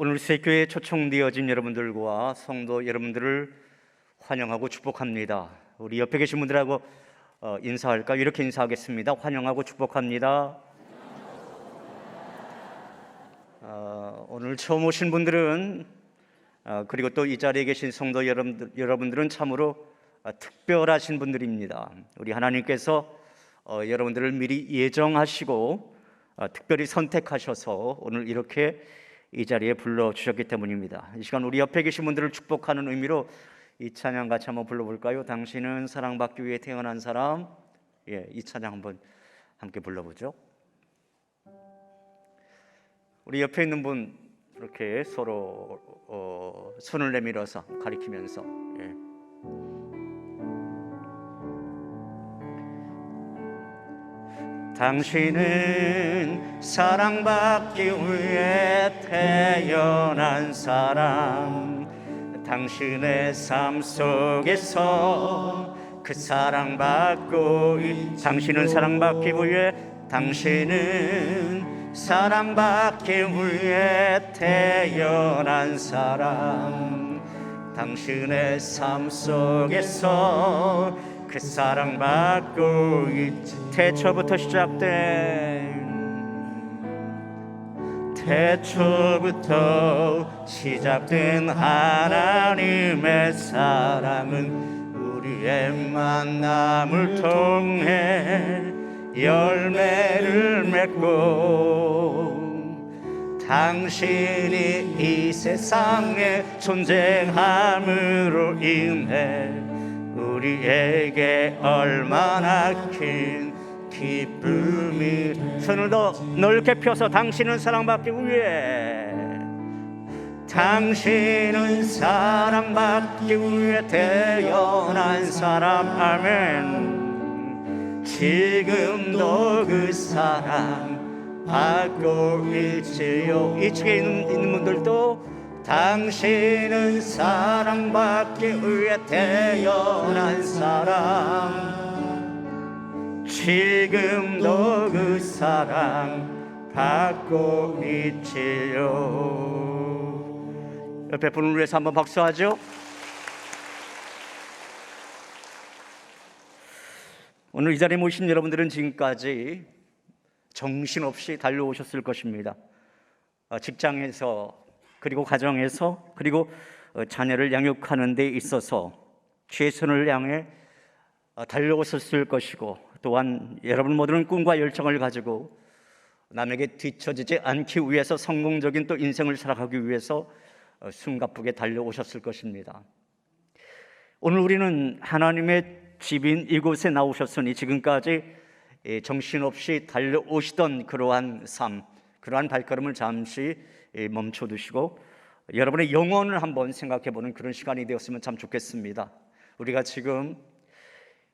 오늘 새교회에 초청되어진 여러분들과 성도 여러분들을 환영하고 축복합니다. 우리 옆에 계신 분들하고 인사할까요? 이렇게 인사하겠습니다. 환영하고 축복합니다. 오늘 처음 오신 분들은 그리고 또 이 자리에 계신 성도 여러분들은 참으로 특별하신 분들입니다. 우리 하나님께서 여러분들을 미리 예정하시고 특별히 선택하셔서 오늘 이렇게 이 자리에 불러주셨기 때문입니다. 이 시간 우리 옆에 계신 분들을 축복하는 의미로 이 찬양 같이 한번 불러볼까요? 당신은 사랑받기 위해 태어난 사람. 이 찬양 한번 함께 불러보죠. 우리 옆에 있는 분 이렇게 서로 손을 내밀어서 가리키면서 당신은 사랑받기 위해 태어난 사람. 당신의 삶 속에서 그 사랑받고 당신은 사랑받기 위해 당신은 사랑받기 위해 태어난 사람. 당신의 삶 속에서 그 사랑받고 있지. 태초부터 시작된 하나님의 사랑은 우리의 만남을 통해 열매를 맺고 당신이 이 세상에 존재함으로 인해 우리에게 얼마나 큰 기쁨이. 손을 더 넓게 펴서 당신은 사랑받기 위해 당신은 사랑받기 위해 태어난 사람. 아멘. 지금도 그 사랑 받고 있지요. 이 측에 있는 분들도 당신은 사랑받기 위해 태어난 사람. 지금도 그 사랑 받고 있지요. 옆에 분을 위해서 한번 박수하죠. 오늘 이 자리에 모신 여러분들은 지금까지 정신없이 달려오셨을 것입니다. 직장에서 그리고 가정에서 그리고 자녀를 양육하는 데 있어서 최선을 향해 달려오셨을 것이고, 또한 여러분 모두는 꿈과 열정을 가지고 남에게 뒤처지지 않기 위해서 성공적인 또 인생을 살아가기 위해서 숨가쁘게 달려오셨을 것입니다. 오늘 우리는 하나님의 집인 이곳에 나오셨으니 지금까지 정신없이 달려오시던 그러한 삶, 그러한 발걸음을 잠시 멈춰두시고 여러분의 영혼을 한번 생각해보는 그런 시간이 되었으면 참 좋겠습니다. 우리가 지금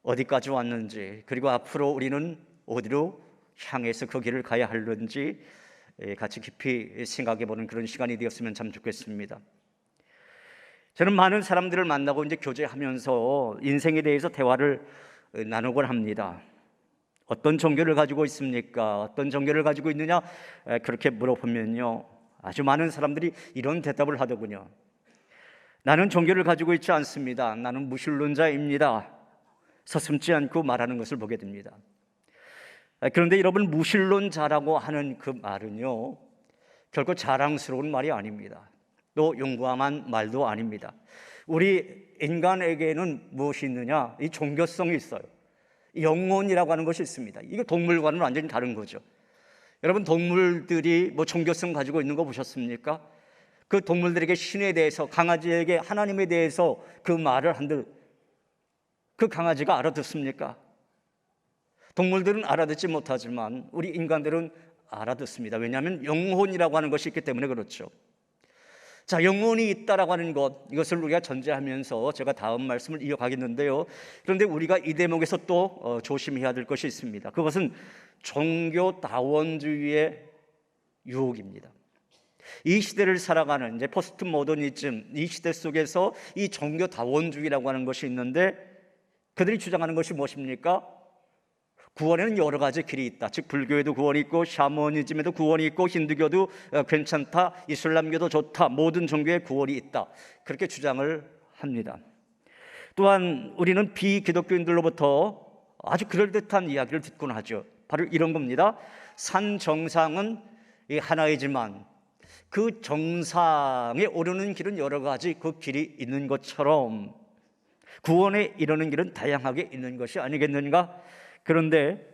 어디까지 왔는지, 그리고 앞으로 우리는 어디로 향해서 그 길을 가야 하는지 같이 깊이 생각해보는 그런 시간이 되었으면 참 좋겠습니다. 저는 많은 사람들을 만나고 이제 교제하면서 인생에 대해서 대화를 나누곤 합니다. 어떤 종교를 가지고 있습니까? 어떤 종교를 가지고 있느냐? 그렇게 물어보면요, 아주 많은 사람들이 이런 대답을 하더군요. 나는 종교를 가지고 있지 않습니다. 나는 무신론자입니다. 서슴지 않고 말하는 것을 보게 됩니다. 그런데 여러분, 무신론자라고 하는 그 말은요, 결코 자랑스러운 말이 아닙니다. 또 용감한 말도 아닙니다. 우리 인간에게는 무엇이 있느냐? 이 종교성이 있어요. 영혼이라고 하는 것이 있습니다. 이게 동물과는 완전히 다른 거죠. 여러분, 동물들이 뭐 종교성 가지고 있는 거 보셨습니까? 그 동물들에게 신에 대해서, 강아지에게 하나님에 대해서 그 말을 한들 그 강아지가 알아듣습니까? 동물들은 알아듣지 못하지만 우리 인간들은 알아듣습니다. 왜냐하면 영혼이라고 하는 것이 있기 때문에 그렇죠. 자, 영혼이 있다라고 하는 것, 이것을 우리가 전제하면서 제가 다음 말씀을 이어가겠는데요. 그런데 우리가 이 대목에서 또 조심해야 될 것이 있습니다. 그것은 종교다원주의의 유혹입니다. 이 시대를 살아가는 이제 포스트 모더니즘, 이 시대 속에서 이 종교다원주의라고 하는 것이 있는데, 그들이 주장하는 것이 무엇입니까? 구원에는 여러 가지 길이 있다. 즉 불교에도 구원이 있고 샤머니즘에도 구원이 있고 힌두교도 괜찮다, 이슬람교도 좋다, 모든 종교에 구원이 있다, 그렇게 주장을 합니다. 또한 우리는 비기독교인들로부터 아주 그럴듯한 이야기를 듣곤 하죠. 바로 이런 겁니다. 산 정상은 하나이지만 그 정상에 오르는 길은 여러 가지 그 길이 있는 것처럼 구원에 이르는 길은 다양하게 있는 것이 아니겠는가? 그런데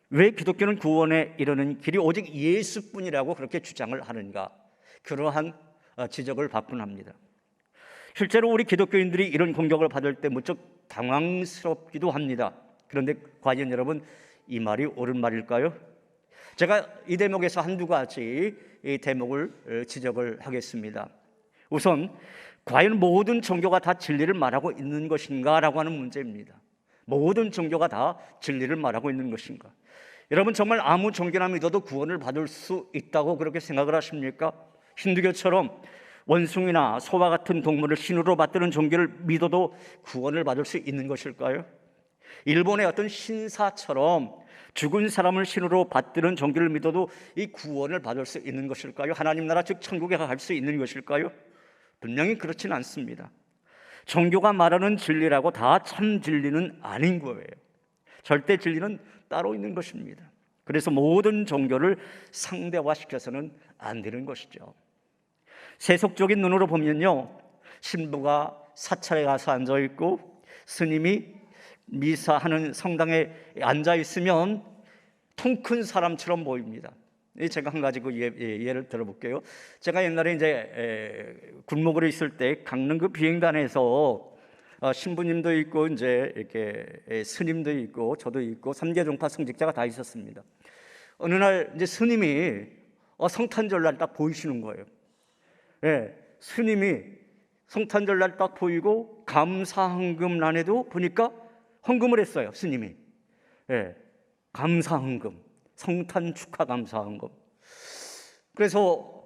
왜 기독교는 구원에 이르는 길이 오직 예수뿐이라고 그렇게 주장을 하는가? 그러한 지적을 받곤 합니다. 실제로 우리 기독교인들이 이런 공격을 받을 때 무척 당황스럽기도 합니다. 그런데 과연 여러분, 이 말이 옳은 말일까요? 제가 이 대목에서 한두 가지 이 대목을 지적을 하겠습니다. 우선 과연 모든 종교가 다 진리를 말하고 있는 것인가 라고 하는 문제입니다. 모든 종교가 다 진리를 말하고 있는 것인가? 여러분, 정말 아무 종교나 믿어도 구원을 받을 수 있다고 그렇게 생각을 하십니까? 힌두교처럼 원숭이나 소와 같은 동물을 신으로 받드는 종교를 믿어도 구원을 받을 수 있는 것일까요? 일본의 어떤 신사처럼 죽은 사람을 신으로 받드는 종교를 믿어도 이 구원을 받을 수 있는 것일까요? 하나님 나라 즉 천국에 갈 수 있는 것일까요? 분명히 그렇지는 않습니다. 종교가 말하는 진리라고 다 참 진리는 아닌 거예요. 절대 진리는 따로 있는 것입니다. 그래서 모든 종교를 상대화시켜서는 안 되는 것이죠. 세속적인 눈으로 보면요, 신부가 사찰에 가서 앉아 있고 스님이 미사하는 성당에 앉아 있으면 통 큰 사람처럼 보입니다. 제가 한 가지 예를 들어볼게요. 제가 옛날에 이제 군목으로 있을 때 강릉 그 비행단에서 신부님도 있고 이제 이렇게 스님도 있고 저도 있고 3개 종파 성직자가 다 있었습니다. 어느 날 이제 스님이 성탄절날 딱 보이시는 거예요. 스님이 성탄절날 딱 보이고 감사헌금란에도 보니까 헌금을 했어요. 스님이 감사헌금, 성탄 축하 감사헌금. 그래서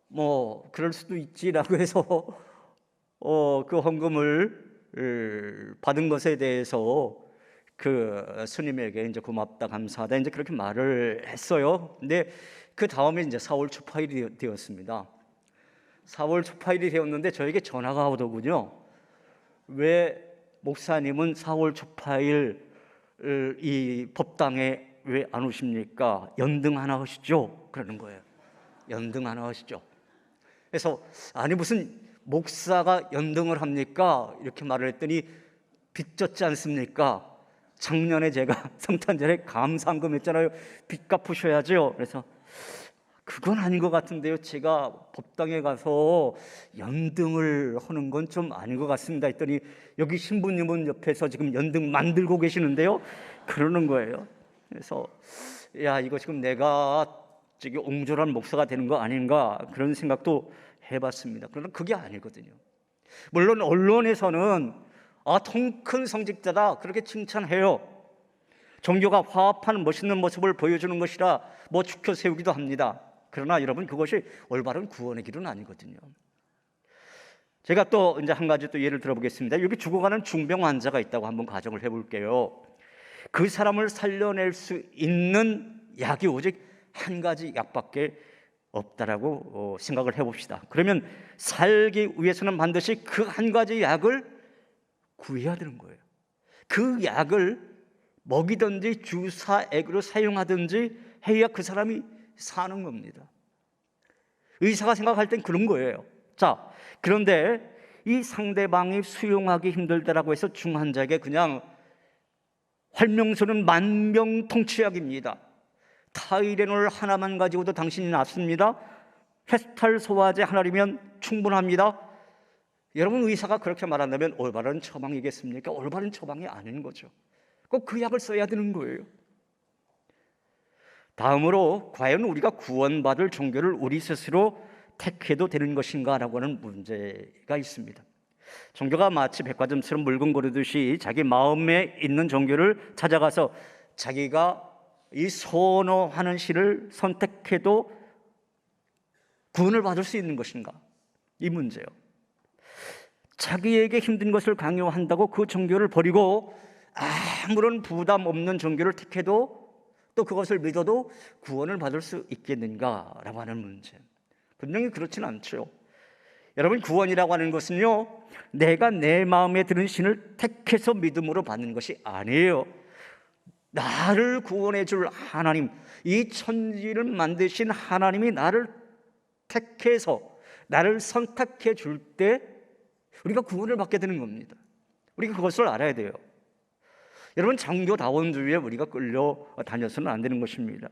뭐 그럴 수도 있지라고 해서 그 헌금을 받은 것에 대해서 그 스님에게 이제 고맙다, 감사하다 이제 그렇게 말을 했어요. 근데 그 다음에 이제 4월 초파일이 되었습니다. 4월 초파일이 되었는데 저에게 전화가 오더군요. 왜 목사님은 4월 초파일 이 법당에 왜 안 오십니까? 연등 하나 하시죠? 그러는 거예요. 연등 하나 하시죠. 그래서 아니 무슨 목사가 연등을 합니까? 이렇게 말을 했더니 빚졌지 않습니까? 작년에 제가 성탄절에 감사헌금 했잖아요. 빚 갚으셔야죠. 그래서 그건 아닌 것 같은데요. 제가 법당에 가서 연등을 하는 건 좀 아닌 것 같습니다. 했더니 여기 신부님은 옆에서 지금 연등 만들고 계시는데요. 그러는 거예요. 그래서 야, 이거 지금 내가 저기 옹졸한 목사가 되는 거 아닌가 그런 생각도 해봤습니다. 그러나 그게 아니거든요. 물론 언론에서는 통 큰 성직자다 그렇게 칭찬해요. 종교가 화합하는 멋있는 모습을 보여주는 것이라 뭐 축혀 세우기도 합니다. 그러나 여러분, 그것이 올바른 구원의 길은 아니거든요. 제가 또 이제 한 가지 또 예를 들어보겠습니다. 여기 죽어가는 중병 환자가 있다고 한번 가정을 해볼게요. 그 사람을 살려낼 수 있는 약이 오직 한 가지 약밖에 없다라고 생각을 해봅시다. 그러면 살기 위해서는 반드시 그 한 가지 약을 구해야 되는 거예요. 그 약을 먹이든지 주사액으로 사용하든지 해야 그 사람이 사는 겁니다. 의사가 생각할 땐 그런 거예요. 자, 그런데 이 상대방이 수용하기 힘들다라고 해서 중환자에게 그냥 활명수는 만병통치약입니다. 타이레놀 하나만 가지고도 당신이 낫습니다. 페스탈 소화제 하나이면 충분합니다. 여러분, 의사가 그렇게 말한다면 올바른 처방이겠습니까? 올바른 처방이 아닌 거죠. 꼭 그 약을 써야 되는 거예요. 다음으로 과연 우리가 구원받을 종교를 우리 스스로 택해도 되는 것인가 라고 하는 문제가 있습니다. 종교가 마치 백화점처럼 물건 고르듯이 자기 마음에 있는 종교를 찾아가서 자기가 이 선호하는 신을 선택해도 구원을 받을 수 있는 것인가? 이 문제요. 자기에게 힘든 것을 강요한다고 그 종교를 버리고 아무런 부담 없는 종교를 택해도 또 그것을 믿어도 구원을 받을 수 있겠는가라고 하는 문제. 분명히 그렇지는 않죠. 여러분, 구원이라고 하는 것은요, 내가 내 마음에 드는 신을 택해서 믿음으로 받는 것이 아니에요. 나를 구원해 줄 하나님, 이 천지를 만드신 하나님이 나를 택해서 나를 선택해 줄 때 우리가 구원을 받게 되는 겁니다. 우리가 그것을 알아야 돼요. 여러분, 장교다원주의에 우리가 끌려 다녀서는 안 되는 것입니다.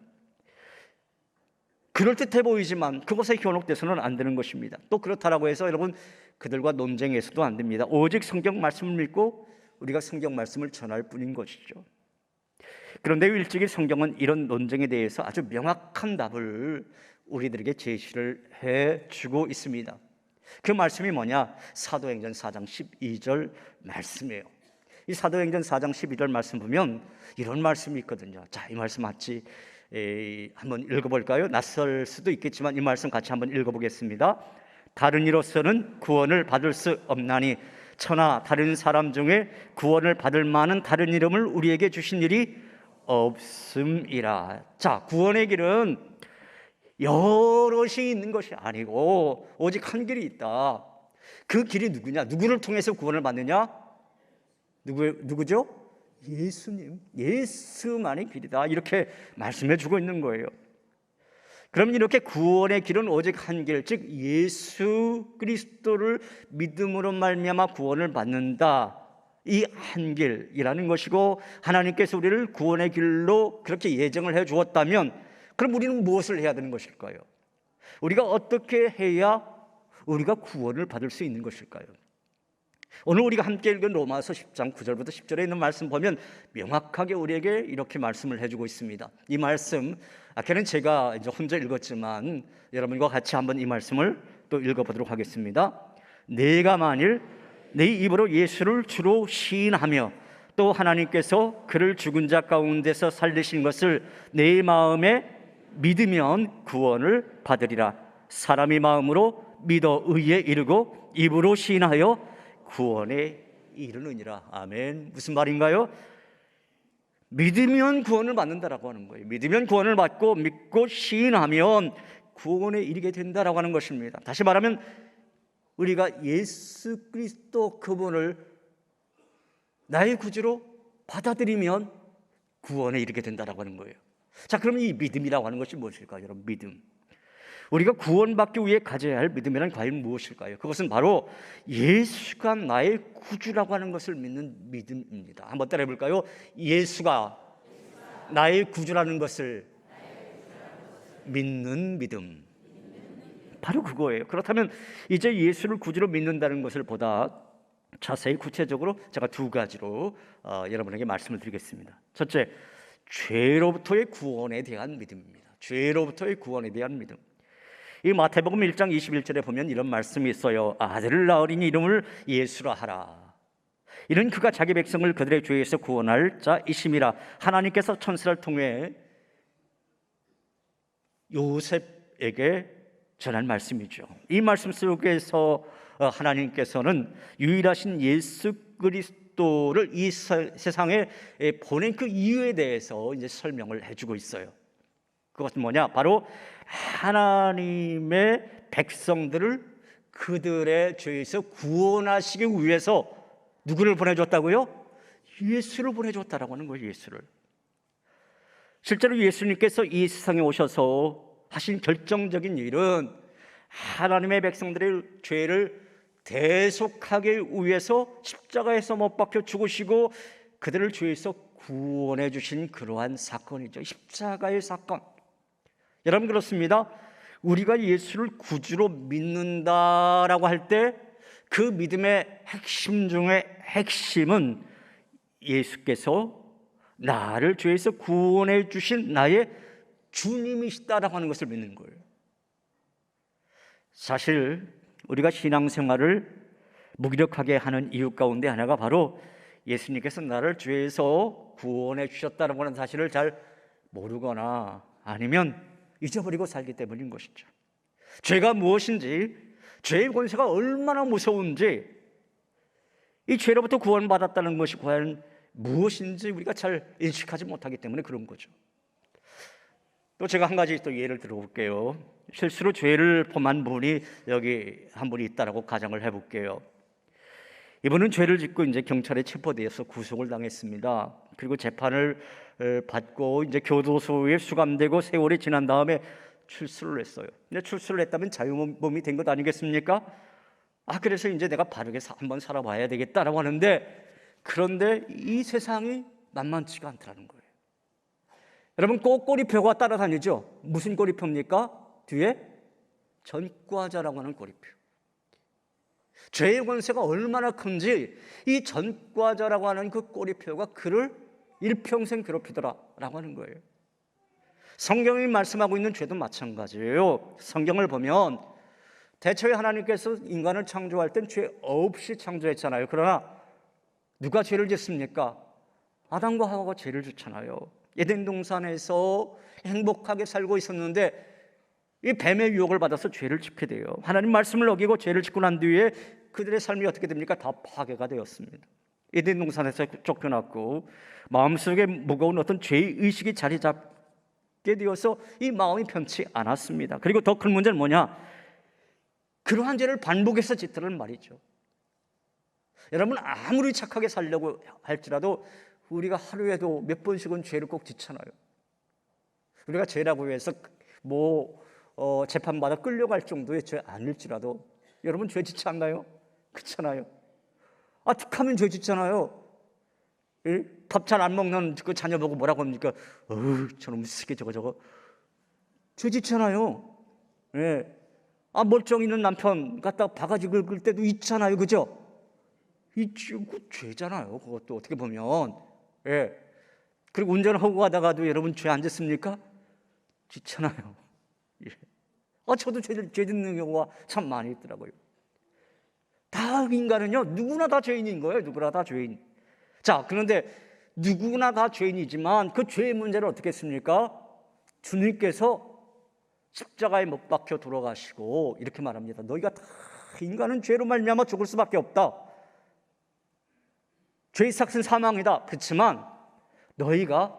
그럴듯해 보이지만 그것에 현혹돼서는 안 되는 것입니다. 또 그렇다라고 해서 여러분, 그들과 논쟁해서도 안 됩니다. 오직 성경 말씀을 믿고 우리가 성경 말씀을 전할 뿐인 것이죠. 그런데 일찍이 성경은 이런 논쟁에 대해서 아주 명확한 답을 우리들에게 제시를 해주고 있습니다. 그 말씀이 뭐냐? 사도행전 4장 12절 말씀이에요. 이 사도행전 4장 12절 말씀 보면 이런 말씀이 있거든요. 자, 이 말씀 같이 한번 읽어볼까요? 낯설 수도 있겠지만 이 말씀 같이 한번 읽어보겠습니다. 다른 이로서는 구원을 받을 수 없나니 천하 다른 사람 중에 구원을 받을 만한 다른 이름을 우리에게 주신 일이 없음이라. 자, 구원의 길은 여럿이 있는 것이 아니고 오직 한 길이 있다. 그 길이 누구냐? 누구를 통해서 구원을 받느냐? 누구죠? 예수님, 예수만의 길이다. 이렇게 말씀해 주고 있는 거예요. 그럼 이렇게 구원의 길은 오직 한 길, 즉 예수 그리스도를 믿음으로 말미암아 구원을 받는다. 이 한 길이라는 것이고, 하나님께서 우리를 구원의 길로 그렇게 예정을 해 주었다면 그럼 우리는 무엇을 해야 되는 것일까요? 우리가 어떻게 해야 우리가 구원을 받을 수 있는 것일까요? 오늘 우리가 함께 읽은 로마서 10장 9절부터 10절에 있는 말씀 보면 명확하게 우리에게 이렇게 말씀을 해주고 있습니다. 이 말씀, 아까는 제가 이제 혼자 읽었지만 여러분과 같이 한번 이 말씀을 또 읽어보도록 하겠습니다. 내가 만일 내 입으로 예수를 주로 시인하며 또 하나님께서 그를 죽은 자 가운데서 살리신 것을 내 마음에 믿으면 구원을 받으리라. 사람이 마음으로 믿어 의에 이르고 입으로 시인하여 구원에 이르느니라. 아멘. 무슨 말인가요? 믿으면 구원을 받는다라고 하는 거예요. 믿으면 구원을 받고 믿고 시인하면 구원에 이르게 된다라고 하는 것입니다. 다시 말하면 우리가 예수 그리스도 그분을 나의 구주로 받아들이면 구원에 이르게 된다라고 하는 거예요. 자, 그러면 이 믿음이라고 하는 것이 무엇일까요? 여러분, 믿음. 우리가 구원받기 위해 가져야 할 믿음이란 과연 무엇일까요? 그것은 바로 예수가 나의 구주라고 하는 것을 믿는 믿음입니다. 한번 따라해 볼까요? 예수가 나의 구주라는 것을 믿는 믿음. 바로 그거예요. 그렇다면 이제 예수를 구주로 믿는다는 것을 보다 자세히 구체적으로 제가 두 가지로 여러분에게 말씀을 드리겠습니다. 첫째, 죄로부터의 구원에 대한 믿음입니다. 죄로부터의 구원에 대한 믿음. 이 마태복음 1장 21절에 보면 이런 말씀이 있어요. 아들을 낳으리니 이름을 예수라 하라. 이는 그가 자기 백성을 그들의 죄에서 구원할 자이심이라. 하나님께서 천사를 통해 요셉에게 전한 말씀이죠. 이 말씀 속에서 하나님께서는 유일하신 예수 그리스도를 이 세상에 보낸 그 이유에 대해서 이제 설명을 해주고 있어요. 그것은 뭐냐? 바로 하나님의 백성들을 그들의 죄에서 구원하시기 위해서 누구를 보내줬다고요? 예수를 보내줬다라고 하는 거예요. 예수를. 실제로 예수님께서 이 세상에 오셔서 하신 결정적인 일은 하나님의 백성들의 죄를 대속하기 위해서 십자가에서 못 박혀 죽으시고 그들을 죄에서 구원해 주신 그러한 사건이죠. 십자가의 사건. 여러분, 그렇습니다. 우리가 예수를 구주로 믿는다라고 할 때 그 믿음의 핵심 중에 핵심은 예수께서 나를 죄에서 구원해 주신 나의 주님이시다라고 하는 것을 믿는 거예요. 사실 우리가 신앙생활을 무기력하게 하는 이유 가운데 하나가 바로 예수님께서 나를 죄에서 구원해 주셨다는 하는 사실을 잘 모르거나 아니면 잊어버리고 살기 때문인 것이죠. 죄가 무엇인지, 죄의 권세가 얼마나 무서운지 이 죄로부터 구원받았다는 것이 과연 무엇인지 우리가 잘 인식하지 못하기 때문에 그런 거죠. 또 제가 한 가지 또 예를 들어볼게요. 실수로 죄를 범한 분이 여기 한 분이 있다라고 가정을 해볼게요. 이분은 죄를 짓고 이제 경찰에 체포되어서 구속을 당했습니다. 그리고 재판을 받고 이제 교도소에 수감되고 세월이 지난 다음에 출소를 했어요. 근데 출소를 했다면 자유범이 된 것 아니겠습니까? 그래서 이제 내가 바르게 한번 살아봐야 되겠다라고 하는데, 그런데 이 세상이 만만치가 않다는 거예요. 여러분, 꼭 꼬리표가 따라다니죠. 무슨 꼬리표입니까? 뒤에 전과자라고 하는 꼬리표. 죄의 권세가 얼마나 큰지 이 전과자라고 하는 그 꼬리표가 그를 일평생 괴롭히더라라고 하는 거예요. 성경이 말씀하고 있는 죄도 마찬가지예요. 성경을 보면 대초에 하나님께서 인간을 창조할 땐 죄 없이 창조했잖아요. 그러나 누가 죄를 짓습니까? 아담과 하와가 죄를 짓잖아요. 에덴 동산에서 행복하게 살고 있었는데 이 뱀의 유혹을 받아서 죄를 짓게 돼요. 하나님 말씀을 어기고 죄를 짓고 난 뒤에 그들의 삶이 어떻게 됩니까? 다 파괴가 되었습니다. 에덴 동산에서 쫓겨났고 마음속에 무거운 어떤 죄의식이 자리 잡게 되어서 이 마음이 편치 않았습니다. 그리고 더 큰 문제는 뭐냐? 그러한 죄를 반복해서 짓더란 말이죠. 여러분, 아무리 착하게 살려고 할지라도 우리가 하루에도 몇 번씩은 죄를 꼭 짓잖아요. 우리가 죄라고 해서 재판받아 끌려갈 정도의 죄 아닐지라도 여러분 죄 짓지 않나요? 그렇잖아요. 툭하면 죄 짓잖아요. 밥 잘 안 먹는 그 자녀 보고 뭐라고 합니까? 저놈 쓰게 저거 죄 짓잖아요. 예. 멀쩡히 있는 남편 갖다 바가지 긁을 때도 있잖아요. 그죠? 그 죄잖아요. 그것도 어떻게 보면. 예. 그리고 운전하고 가다가도 여러분 죄 안 짓습니까? 짓잖아요. 예. 저도 죄 짓는 경우가 참 많이 있더라고요. 다 인간은요, 누구나 다 죄인인 거예요. 누구나 다 죄인. 자, 그런데 누구나 다 죄인이지만 그 죄의 문제를 어떻게 했습니까? 주님께서 십자가에 못 박혀 돌아가시고 이렇게 말합니다. 너희가 다 인간은 죄로 말미암아 죽을 수밖에 없다. 죄의 삭은 사망이다. 그렇지만 너희가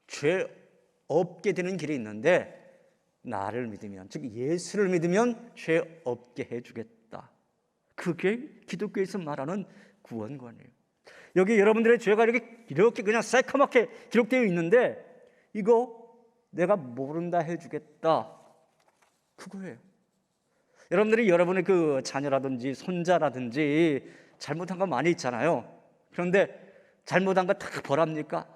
죄 없게 되는 길이 있는데 나를 믿으면, 즉 예수를 믿으면 죄 없게 해주겠다. 그게 기독교에서 말하는 구원관이에요. 여기 여러분들의 죄가 이렇게 그냥 새카맣게 기록되어 있는데 이거 내가 모른다 해주겠다. 그거예요. 여러분들이 여러분의 그 자녀라든지 손자라든지 잘못한 거 많이 있잖아요. 그런데 잘못한 거 다 벌합니까?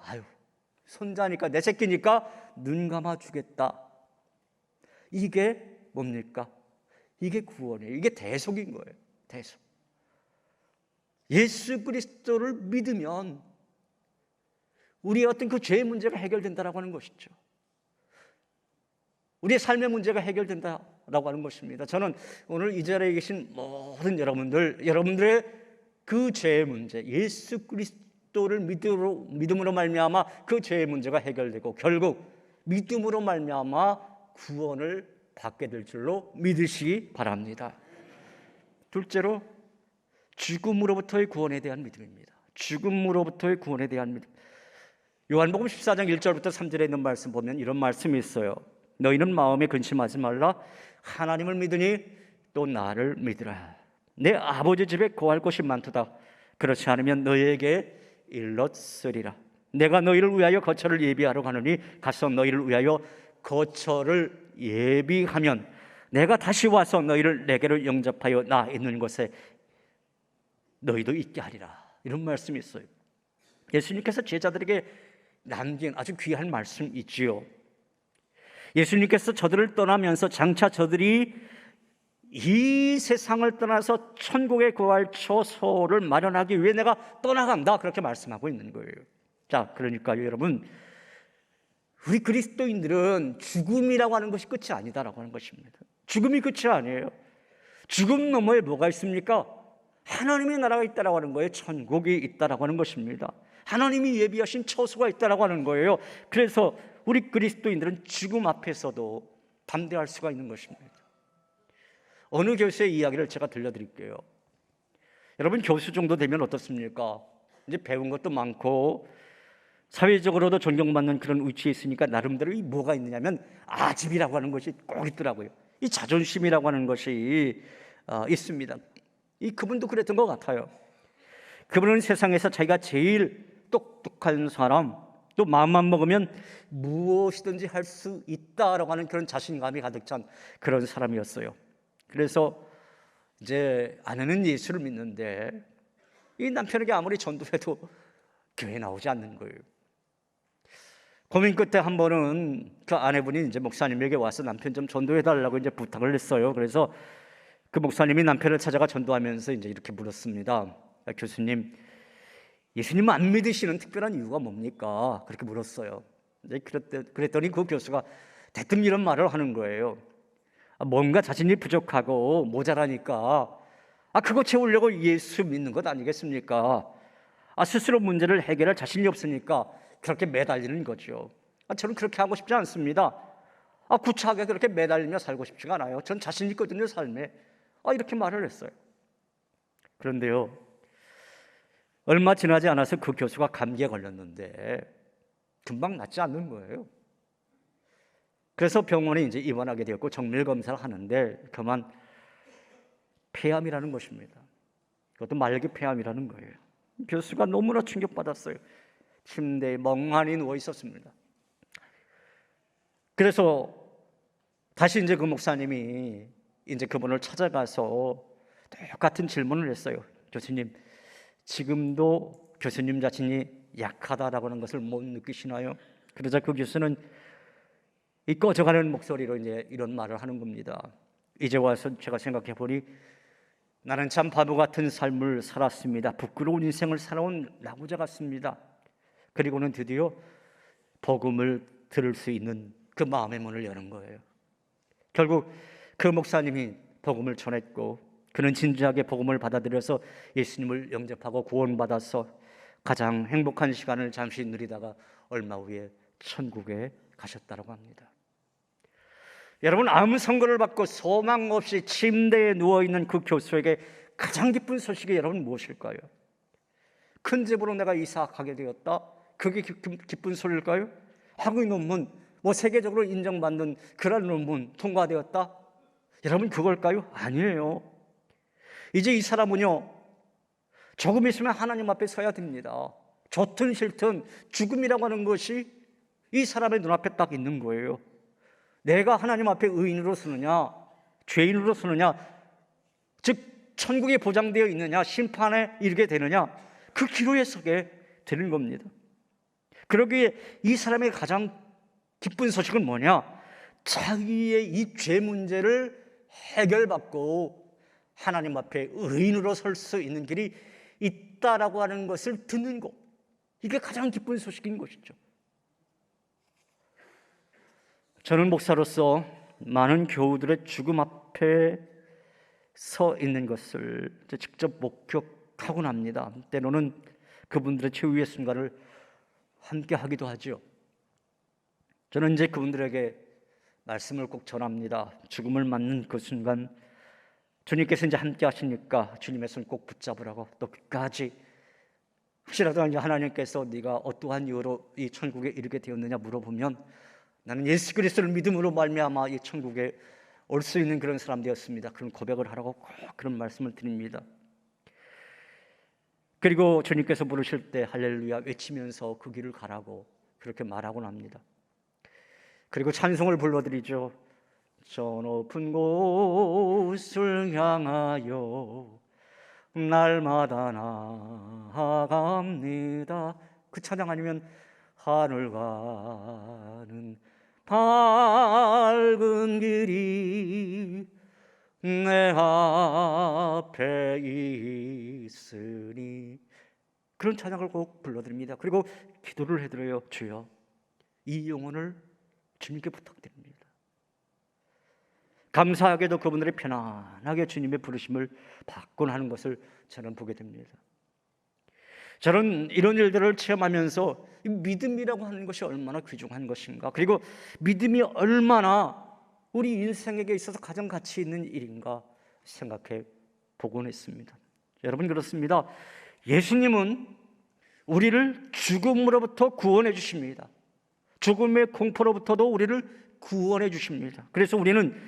손자니까 내 새끼니까 눈 감아 주겠다. 이게 뭡니까? 이게 구원이에요. 이게 대속인 거예요. 대속. 예수 그리스도를 믿으면 우리의 어떤 그 죄의 문제가 해결된다라고 하는 것이죠. 우리의 삶의 문제가 해결된다라고 하는 것입니다. 저는 오늘 이 자리에 계신 모든 여러분들의 그 죄의 문제, 예수 그리스도를 믿음으로 말미암아 그 죄의 문제가 해결되고 결국 믿음으로 말미암아 구원을 받게 될 줄로 믿으시기 바랍니다. 둘째로 죽음으로부터의 구원에 대한 믿음입니다. 죽음으로부터의 구원에 대한 믿음. 요한복음 14장 1절부터 3절에 있는 말씀 보면 이런 말씀이 있어요. 너희는 마음에 근심하지 말라. 하나님을 믿으니 또 나를 믿으라. 내 아버지 집에 거할 곳이 많도다. 그렇지 않으면 너희에게 일렀으리라. 내가 너희를 위하여 거처를 예비하러 가느니 가서 너희를 위하여 거처를 예비하면 내가 다시 와서 너희를 내게로 영접하여 나 있는 곳에 너희도 있게 하리라. 이런 말씀이 있어요. 예수님께서 제자들에게 남긴 아주 귀한 말씀이지요. 예수님께서 저들을 떠나면서 장차 저들이 이 세상을 떠나서 천국에 거할 처소를 마련하기 위해 내가 떠나간다, 그렇게 말씀하고 있는 거예요. 자, 그러니까요 여러분, 우리 그리스도인들은 죽음이라고 하는 것이 끝이 아니다라고 하는 것입니다. 죽음이 끝이 아니에요. 죽음 너머에 뭐가 있습니까? 하나님의 나라가 있다라고 하는 거예요. 천국이 있다라고 하는 것입니다. 하나님이 예비하신 처소가 있다라고 하는 거예요. 그래서 우리 그리스도인들은 죽음 앞에서도 담대할 수가 있는 것입니다. 어느 교수의 이야기를 제가 들려드릴게요. 여러분 교수 정도 되면 어떻습니까? 이제 배운 것도 많고 사회적으로도 존경받는 그런 위치에 있으니까 나름대로 이 뭐가 있느냐면 아집이라고 하는 것이 꼭 있더라고요. 이 자존심이라고 하는 것이 있습니다. 이 그분도 그랬던 것 같아요. 그분은 세상에서 자기가 제일 똑똑한 사람, 또 마음만 먹으면 무엇이든지 할 수 있다라고 하는 그런 자신감이 가득 찬 그런 사람이었어요. 그래서 이제 아내는 예수를 믿는데 이 남편에게 아무리 전도해도 교회에 나오지 않는 거예요. 고민 끝에 한 번은 그 아내분이 이제 목사님에게 와서 남편 좀 전도해달라고 이제 부탁을 했어요. 그래서 그 목사님이 남편을 찾아가 전도하면서 이제 이렇게 물었습니다. 교수님, 예수님 안 믿으시는 특별한 이유가 뭡니까? 그렇게 물었어요. 그랬더니 그 교수가 대뜸 이런 말을 하는 거예요. 뭔가 자신이 부족하고 모자라니까 그거 채우려고 예수 믿는 것 아니겠습니까? 스스로 문제를 해결할 자신이 없으니까 그렇게 매달리는 거죠. 저는 그렇게 하고 싶지 않습니다. 구차하게 그렇게 매달리며 살고 싶지가 않아요. 전 자신 있거든요, 삶에. 이렇게 말을 했어요. 그런데요, 얼마 지나지 않아서 그 교수가 감기에 걸렸는데 금방 낫지 않는 거예요. 그래서 병원에 이제 입원하게 되었고 정밀 검사를 하는데 그만 폐암이라는 것입니다. 그것도 말기 폐암이라는 거예요. 교수가 너무나 충격받았어요. 침대에 멍하니 누워 있었습니다. 그래서 다시 이제 그 목사님이 이제 그분을 찾아가서 똑같은 질문을 했어요. 교수님, 지금도 교수님 자신이 약하다라고 하는 것을 못 느끼시나요? 그러자 그 교수는 이 꺼져가는 목소리로 이제 이런 말을 하는 겁니다. 이제 와서 제가 생각해 보니 나는 참 바보 같은 삶을 살았습니다. 부끄러운 인생을 살아온 나고자 같습니다. 그리고는 드디어 복음을 들을 수 있는 그 마음의 문을 여는 거예요. 결국 그 목사님이 복음을 전했고 그는 진지하게 복음을 받아들여서 예수님을 영접하고 구원받아서 가장 행복한 시간을 잠시 누리다가 얼마 후에 천국에 가셨다고 합니다. 여러분, 암 선고를 받고 소망 없이 침대에 누워있는 그 교수에게 가장 기쁜 소식이 여러분 무엇일까요? 큰 집으로 내가 이사하게 되었다. 그게 기쁜 소리일까요? 학위 논문, 세계적으로 인정받는 그런 논문 통과되었다. 여러분, 그걸까요? 아니에요. 이제 이 사람은요, 조금 있으면 하나님 앞에 서야 됩니다. 좋든 싫든 죽음이라고 하는 것이 이 사람의 눈앞에 딱 있는 거예요. 내가 하나님 앞에 의인으로 서느냐, 죄인으로 서느냐, 즉 천국에 보장되어 있느냐, 심판에 이르게 되느냐, 그 기로에 서게 되는 겁니다. 그러기에 이 사람의 가장 기쁜 소식은 뭐냐? 자기의 이 죄 문제를 해결받고 하나님 앞에 의인으로 설 수 있는 길이 있다라고 하는 것을 듣는 것, 이게 가장 기쁜 소식인 것이죠. 저는 목사로서 많은 교우들의 죽음 앞에 서 있는 것을 직접 목격하곤 합니다. 때로는 그분들의 최후의 순간을 함께 하기도 하죠. 저는 이제 그분들에게 말씀을 꼭 전합니다. 죽음을 맞는 그 순간 주님께서 이제 함께 하시니까 주님의 손 꼭 붙잡으라고, 또 끝까지 혹시라도 이제 하나님께서 네가 어떠한 이유로 이 천국에 이르게 되었느냐 물어보면 나는 예수 그리스도를 믿음으로 말미암아 이 천국에 올 수 있는 그런 사람 되었습니다. 그런 고백을 하라고 꼭 그런 말씀을 드립니다. 그리고 주님께서 부르실 때 할렐루야 외치면서 그 길을 가라고 그렇게 말하곤 합니다. 그리고 찬송을 불러드리죠. 저 높은 곳을 향하여 날마다 나아갑니다. 그 찬양 아니면 하늘 가는 밝은 길이 내 앞에 있으니, 그런 찬양을 꼭 불러드립니다. 그리고 기도를 해드려요. 주여, 이 영혼을 주님께 부탁드립니다. 감사하게도 그분들이 편안하게 주님의 부르심을 받곤 하는 것을 저는 보게 됩니다. 저는 이런 일들을 체험하면서 믿음이라고 하는 것이 얼마나 귀중한 것인가, 그리고 믿음이 얼마나 우리 인생에게 있어서 가장 가치 있는 일인가 생각해 보곤 했습니다. 여러분, 그렇습니다. 예수님은 우리를 죽음으로부터 구원해 주십니다. 죽음의 공포로부터도 우리를 구원해 주십니다. 그래서 우리는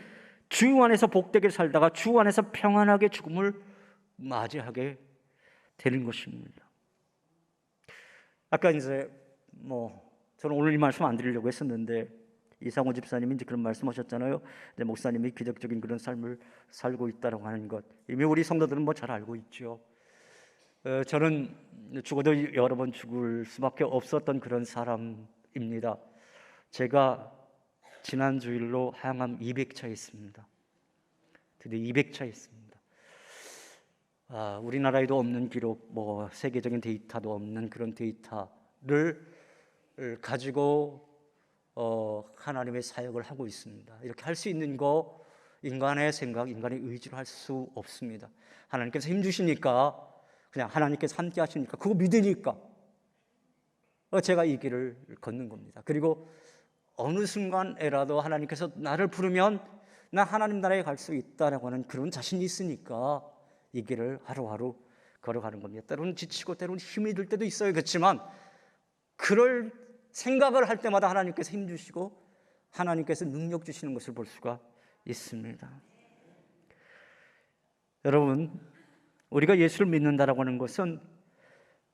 주 안에서 복되게 살다가 주 안에서 평안하게 죽음을 맞이하게 되는 것입니다. 아까 이제 저는 오늘 이 말씀 안 드리려고 했었는데 이상호 집사님이 이제 그런 말씀하셨잖아요. 이제 목사님이 기적적인 그런 삶을 살고 있다라고 하는 것, 이미 우리 성도들은 잘 알고 있죠. 저는 죽어도 여러 번 죽을 수밖에 없었던 그런 사람입니다. 제가 지난 주일로 항암 200차 했습니다. 드디어 200차 했습니다. 우리나라에도 없는 기록, 세계적인 데이터도 없는 그런 데이터를 가지고 하나님의 사역을 하고 있습니다. 이렇게 할 수 있는 거 인간의 생각, 인간의 의지로 할 수 없습니다. 하나님께서 힘주시니까, 그냥 하나님께서 함께 하시니까, 그거 믿으니까 제가 이 길을 걷는 겁니다. 그리고 어느 순간에라도 하나님께서 나를 부르면 나 하나님 나라에 갈 수 있다라고 하는 그런 자신이 있으니까 이 길을 하루하루 걸어가는 겁니다. 때로는 지치고 때로는 힘이 들 때도 있어요. 그렇지만 그럴 생각을 할 때마다 하나님께서 힘주시고 하나님께서 능력 주시는 것을 볼 수가 있습니다. 여러분, 우리가 예수를 믿는다라고 하는 것은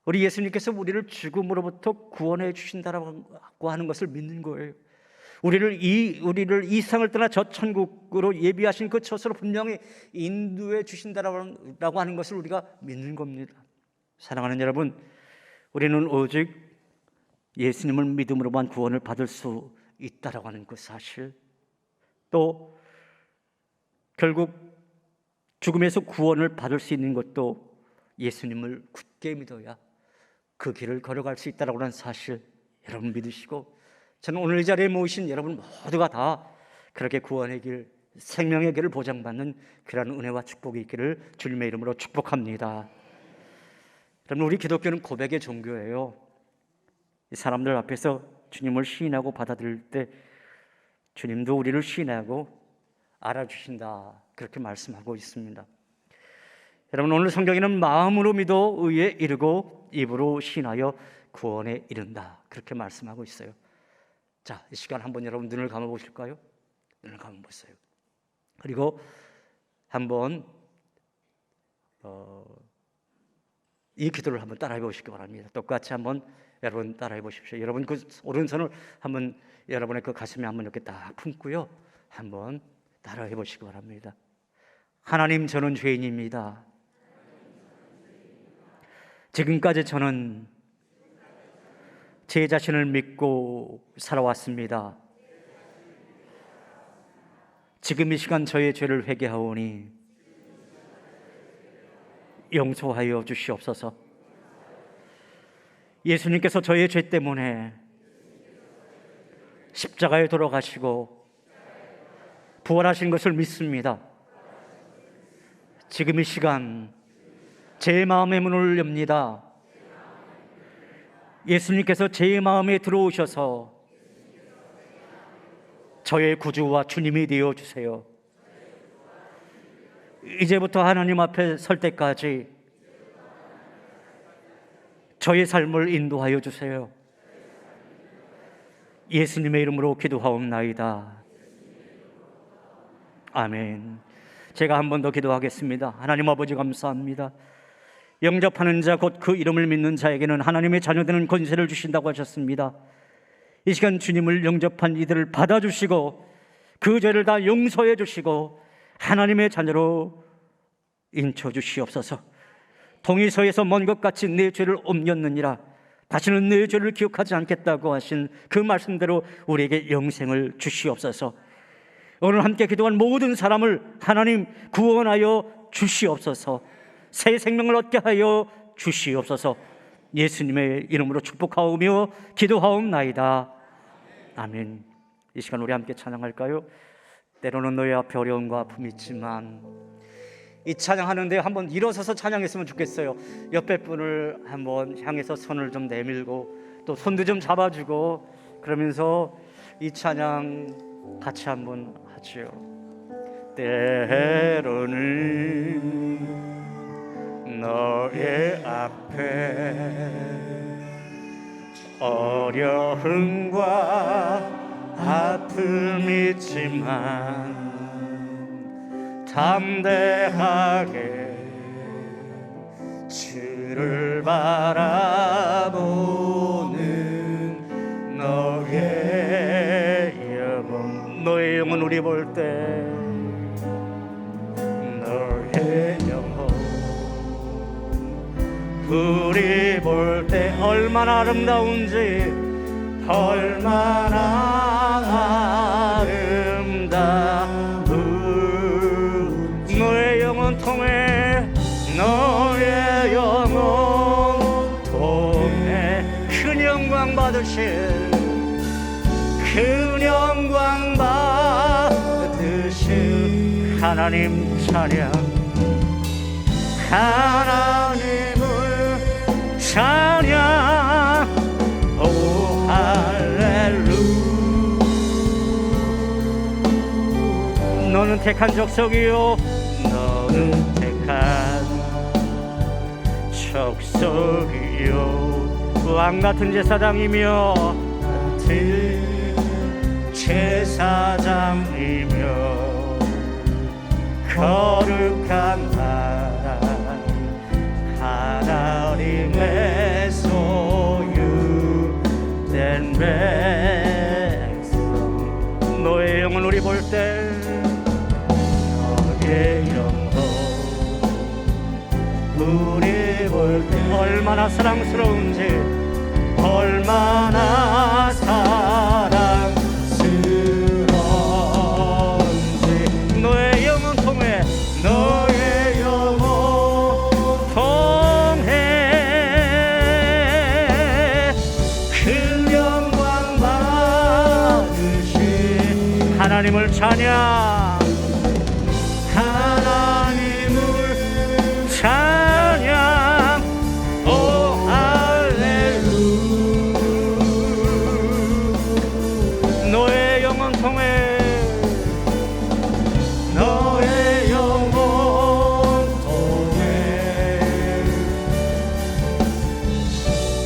우리 예수님께서 우리를 죽음으로부터 구원해 주신다라고 하는 것을 믿는 거예요. 우리를 이 세상을 떠나 저 천국으로 예비하신 그 처소로 분명히 인도해 주신다라고 하는 것을 우리가 믿는 겁니다. 사랑하는 여러분, 우리는 오직 예수님을 믿음으로만 구원을 받을 수 있다라고 하는 그 사실, 또 결국 죽음에서 구원을 받을 수 있는 것도 예수님을 굳게 믿어야 그 길을 걸어갈 수 있다라고 하는 사실, 여러분 믿으시고, 저는 오늘 이 자리에 모이신 여러분 모두가 다 그렇게 구원의 길, 생명의 길을 보장받는 그러한 은혜와 축복이 있기를 주님의 이름으로 축복합니다. 여러분, 우리 기독교는 고백의 종교예요. 사람들 앞에서 주님을 시인하고 받아들일 때 주님도 우리를 시인하고 알아주신다, 그렇게 말씀하고 있습니다. 여러분, 오늘 성경에는 마음으로 믿어 의에 이르고 입으로 시인하여 구원에 이른다, 그렇게 말씀하고 있어요. 자, 이 시간 한번 여러분 눈을 감아 보실까요? 눈을 감아 보세요. 그리고 한번 이 기도를 한번 따라해 보시기 바랍니다. 똑같이 한번 여러분 따라해 보십시오. 여러분 그 오른손을 한번 여러분의 그 가슴에 한번 이렇게 딱 품고요, 한번 따라해 보시기 바랍니다. 하나님, 저는 죄인입니다. 지금까지 저는 제 자신을 믿고 살아왔습니다. 지금 이 시간 저의 죄를 회개하오니 용서하여 주시옵소서. 예수님께서 저의 죄 때문에 십자가에 돌아가시고 부활하신 것을 믿습니다. 지금 이 시간 제 마음의 문을 엽니다. 예수님께서 제 마음에 들어오셔서 저의 구주와 주님이 되어 주세요. 이제부터 하나님 앞에 설 때까지 저의 삶을 인도하여 주세요. 예수님의 이름으로 기도하옵나이다. 아멘. 제가 한 번 더 기도하겠습니다. 하나님 아버지, 감사합니다. 영접하는 자, 곧 그 이름을 믿는 자에게는 하나님의 자녀되는 권세를 주신다고 하셨습니다. 이 시간 주님을 영접한 이들을 받아주시고 그 죄를 다 용서해 주시고 하나님의 자녀로 인쳐주시옵소서. 동이서에서 먼 것 같이 내 죄를 옮겼느니라, 다시는 내 죄를 기억하지 않겠다고 하신 그 말씀대로 우리에게 영생을 주시옵소서. 오늘 함께 기도한 모든 사람을 하나님 구원하여 주시옵소서. 새 생명을 얻게 하여 주시옵소서. 예수님의 이름으로 축복하오며 기도하옵나이다. 아멘. 이 시간 우리 함께 찬양할까요? 때로는 너희 앞에 어려움과 아픔이 있지만, 이 찬양하는데 한번 일어서서 찬양했으면 좋겠어요. 옆에 분을 한번 향해서 손을 좀 내밀고 또 손도 좀 잡아주고 그러면서 이 찬양 같이 한번 하죠. 때로는 너의 앞에 어려움과 아픔이 있지만 담대하게 주를 바라보는 너의 영혼. 너의 영혼 우리 볼 때 너의 영혼 우리 볼 때 얼마나 아름다운지, 얼마나 아름다운 너의 영혼 통해, 너의 영혼 통해 큰 영광 받으실, 큰 영광 받으실 하나님 찬양, 하나님을 찬양. 오 할렐루야. 너는 택한 족속이요, 너는 택한 족속이요, 왕같은 제사장이며 제사장이며 거룩한 나라, 하나님의 소유된 백성. 너의 영혼 우리 볼 때, 너의 영혼 우리 볼 때 얼마나 사랑스러운지, 얼마나 사랑스러운지. 너의 영혼 통해, 너의 영혼 통해 큰 영광 받으신 하나님을 찬양, 하나님을 찬양. 오 할렐루야. 너의 영혼 통해, 너의 영혼 통해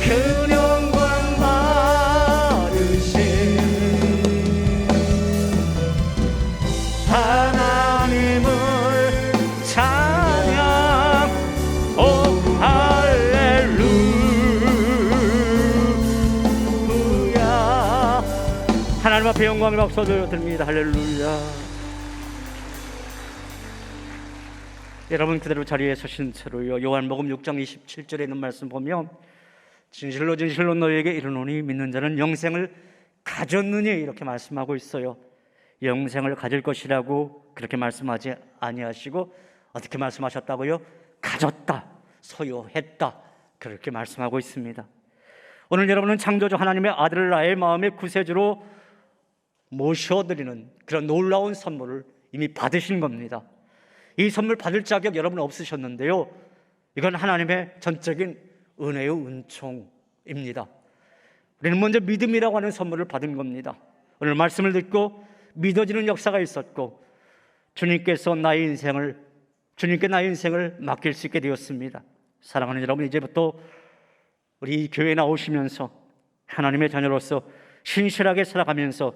큰 영광 받으신 하나님을 찬양. 오 할렐루야. 하나님 앞에 영광의 박수 드립니다. 할렐루야. 여러분 그대로 자리에 서신 채로요, 요한복음 6장 27절에 있는 말씀 보면, 진실로 진실로 너희에게 이르노니 믿는 자는 영생을 가졌느니, 이렇게 말씀하고 있어요. 영생을 가질 것이라고 그렇게 말씀하지 아니하시고 어떻게 말씀하셨다고요? 가졌다, 소유했다, 그렇게 말씀하고 있습니다. 오늘 여러분은 창조주 하나님의 아들을 나의 마음의 구세주로 모셔드리는 그런 놀라운 선물을 이미 받으신 겁니다. 이 선물 받을 자격 여러분은 없으셨는데요, 이건 하나님의 전적인 은혜의 은총입니다. 우리는 먼저 믿음이라고 하는 선물을 받은 겁니다. 오늘 말씀을 듣고 믿어지는 역사가 있었고, 주님께 나의 인생을 맡길 수 있게 되었습니다. 사랑하는 여러분, 이제부터 우리 교회에 나오시면서 하나님의 자녀로서 신실하게 살아가면서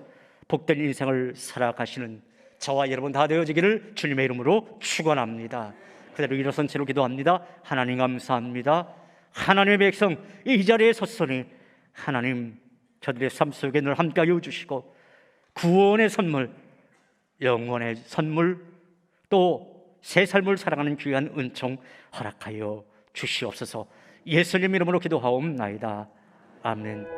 복된 인생을 살아가시는 저와 여러분 다 되어지기를 주님의 이름으로 축원합니다. 그대로 일어선 채로 기도합니다. 하나님 감사합니다. 하나님의 백성 이 자리에 섰으니 하나님 저들의 삶 속에 늘 함께하여 주시고, 구원의 선물, 영원의 선물, 또 새 삶을 살아가는 귀한 은총 허락하여 주시옵소서. 예수님 이름으로 기도하옵나이다. 아멘.